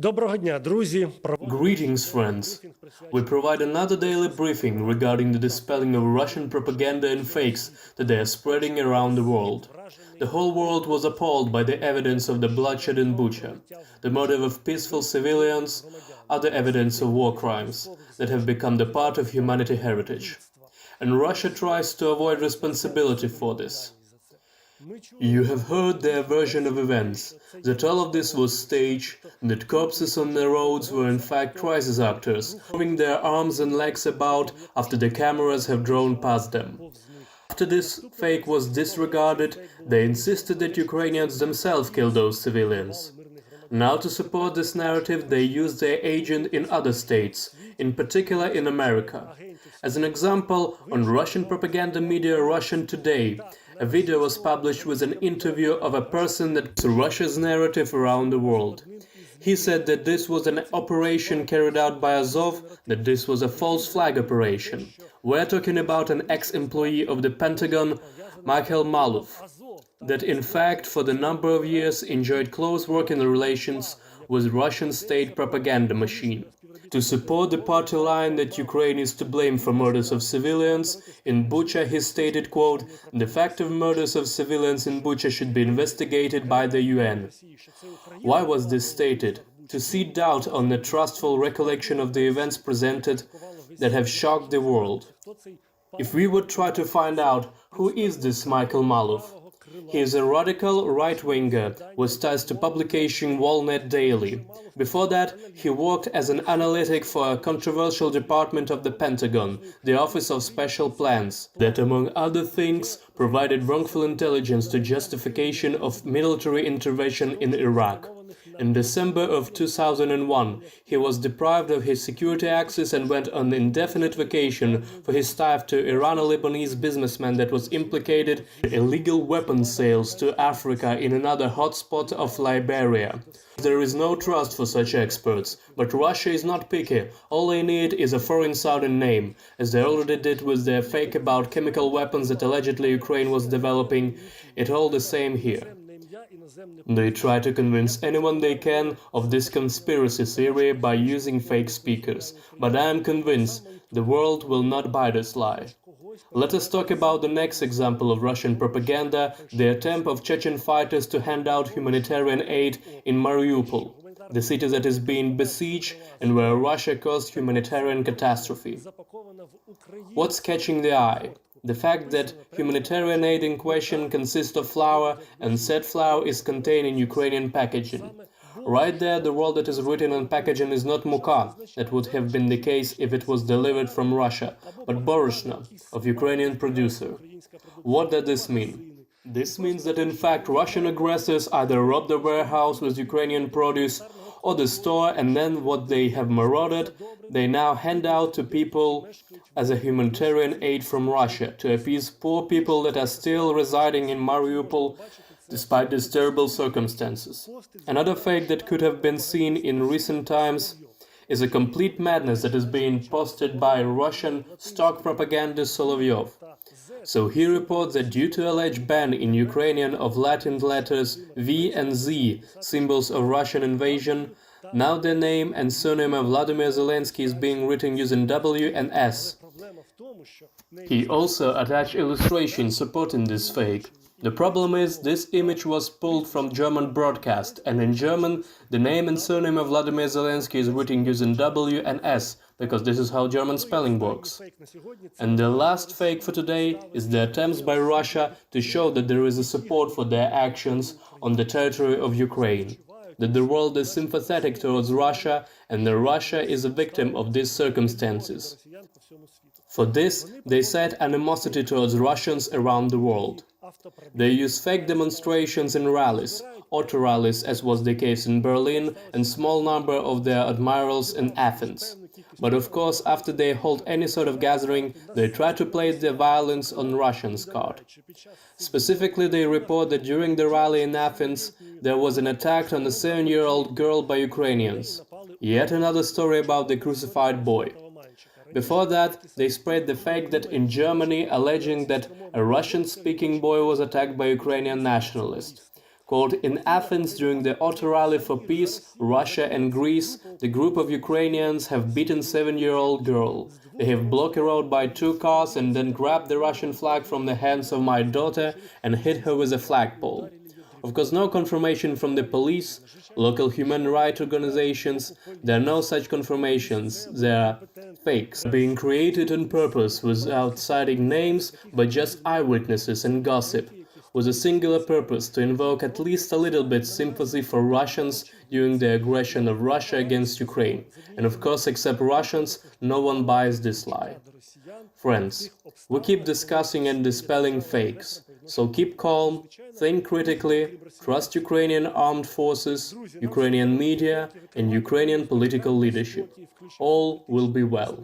Доброго дня, друзі. Greetings, friends. We provide another daily briefing regarding the dispelling of Russian propaganda and fakes that they are spreading around the world. The whole world was appalled by the evidence of the bloodshed in Bucha, the murder of peaceful civilians, other evidence of war crimes that have become the part of humanity heritage. And Russia tries to avoid responsibility for this. You have heard their version of events, that all of this was staged, that corpses on the roads were in fact crisis actors, moving their arms and legs about after the cameras have drawn past them. After this fake was disregarded, they insisted that Ukrainians themselves killed those civilians. Now to support this narrative, they used their agent in other states, in particular in America. As an example, on Russian propaganda media Russian Today, a video was published with an interview of a person that to Russia's narrative around the world. He said that this was an operation carried out by Azov, that this was a false flag operation. We're talking about an ex-employee of the Pentagon, Mikhail Malov, that in fact for the number of years enjoyed close working relations with Russian state propaganda machine. To support the party line that Ukraine is to blame for murders of civilians, in Bucha he stated, quote, "The fact of murders of civilians in Bucha should be investigated by the UN." Why was this stated? To seed doubt on the trustful recollection of the events presented that have shocked the world. If we would try to find out who is this Mikhail Malov, he is a radical right-winger with ties to publication Walnet Daily. Before that, he worked as an analytic for a controversial department of the Pentagon, the Office of Special Plans, that among other things provided wrongful intelligence to justification of military intervention in Iraq. In December of 2001, he was deprived of his security access and went on indefinite vacation for his tie to Irano-Lebanese businessman that was implicated in illegal weapons sales to Africa in another hotspot of Liberia. There is no trust for such experts, but Russia is not picky. All they need is a foreign-sounding name, as they already did with their fake about chemical weapons that allegedly Ukraine was developing. It's all the same here. They try to convince anyone they can of this conspiracy theory by using fake speakers, but I am convinced the world will not buy this lie. Let us talk about the next example of Russian propaganda, the attempt of Chechen fighters to hand out humanitarian aid in Mariupol, the city that is being besieged and where Russia caused humanitarian catastrophe. What's catching the eye? The fact that humanitarian aid in question consists of flour, and said flour is contained in Ukrainian packaging. Right there, the word that is written on packaging is not muka, that would have been the case if it was delivered from Russia, but borushna, of Ukrainian producer. What does this mean? This means that in fact Russian aggressors either robbed the warehouse with Ukrainian produce or the store, and then what they have marauded, they now hand out to people as a humanitarian aid from Russia to appease poor people that are still residing in Mariupol despite these terrible circumstances. Another fake that could have been seen in recent times is a complete madness that is being posted by Russian stock propagandist Solovyov. So he reports that due to alleged ban in Ukrainian of Latin letters V and Z, symbols of Russian invasion, now the name and surname of Vladimir Zelensky is being written using W and S. He also attached illustrations supporting this fake. The problem is, this image was pulled from German broadcast, and in German, the name and surname of Vladimir Zelensky is written using W and S, because this is how German spelling works. And the last fake for today is the attempts by Russia to show that there is a support for their actions on the territory of Ukraine, that the world is sympathetic towards Russia and that Russia is a victim of these circumstances. For this, they cite animosity towards Russians around the world. They use fake demonstrations and rallies, auto rallies as was the case in Berlin, and small number of their admirals in Athens. But of course, after they hold any sort of gathering, they try to play the violence on Russians' card. Specifically, they report that during the rally in Athens, there was an attack on a 7-year-old girl by Ukrainians. Yet another story about the crucified boy. Before that, they spread the fake that in Germany, alleging that a Russian-speaking boy was attacked by Ukrainian nationalists. Quote, in Athens during the Auto Rally for Peace, Russia and Greece, the group of Ukrainians have beaten 7-year-old girl. They have blocked a road by 2 cars and then grabbed the Russian flag from the hands of my daughter and hit her with a flagpole. Of course, no confirmation from the police, local human rights organizations. There are no such confirmations. They are fakes being created on purpose without citing names, but just eyewitnesses and gossip, with a singular purpose to invoke at least a little bit sympathy for Russians during the aggression of Russia against Ukraine. And of course, except Russians, no one buys this lie. Friends, we keep discussing and dispelling fakes, so keep calm, think critically, trust Ukrainian armed forces, Ukrainian media and Ukrainian political leadership. All will be well.